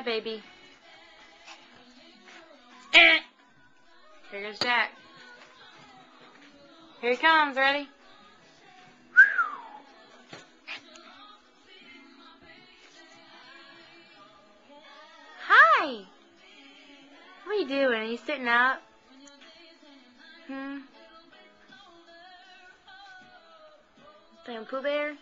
Hi, baby. Here goes Jack. Here he comes. Ready? Hi. What are you doing? Are you sitting up? Playing Pooh Bear?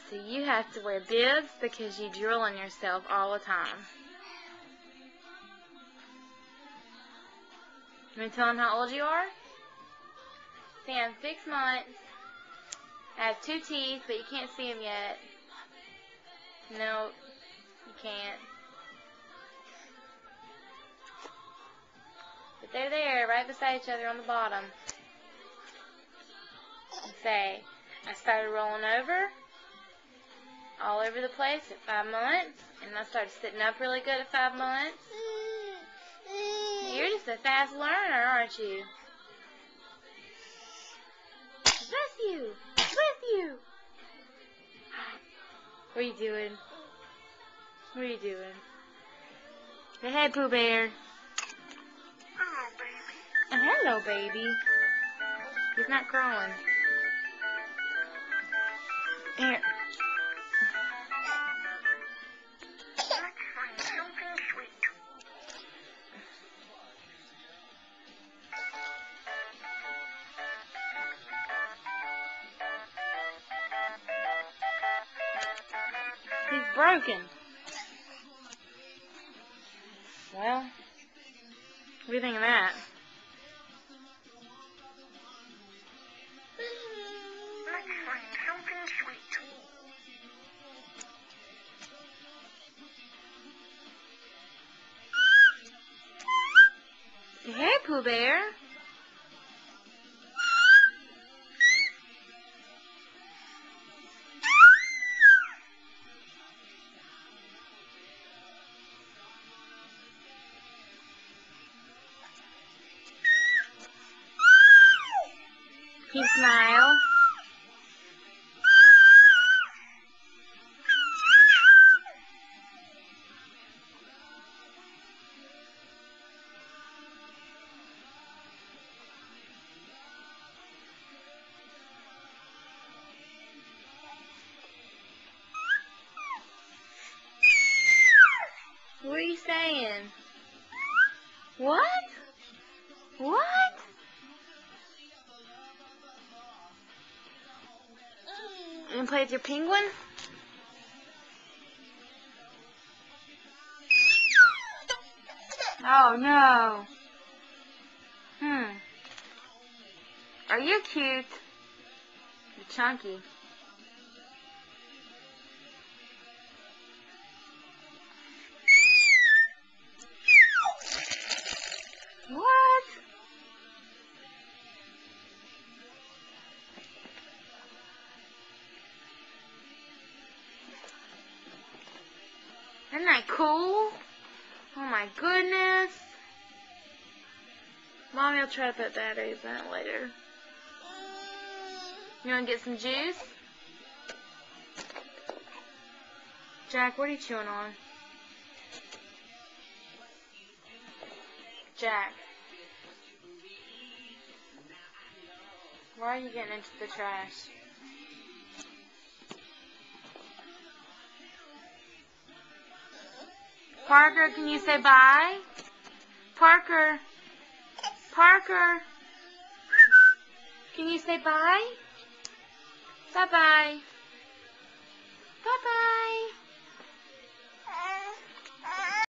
So you have to wear bibs because you drool on yourself all the time. You want to tell them how old you are? Say I'm 6 months. I have 2 teeth, but you can't see them yet. No, you can't. But they're there, right beside each other on the bottom. And say, I started rolling over, all over the place at 5 months, and I started sitting up really good at 5 months. You're just a fast learner, aren't you? Bless you! Bless you! What are you doing? What are you doing? Say hey, Pooh Bear. Hello, baby. He's not crawling. Here. He's broken. Well, what do you think of that? Hey, Pooh Bear. Can you smile? What are you saying? What? What? You gonna play with your penguin? Oh no. Are you cute? You're chunky. What? Isn't that cool? Oh my goodness. Mommy will try to put batteries in it later. You want to get some juice? Jack, what are you chewing on? Jack. Why are you getting into the trash? Parker, can you say bye? Parker. Parker. Can you say bye? Bye-bye.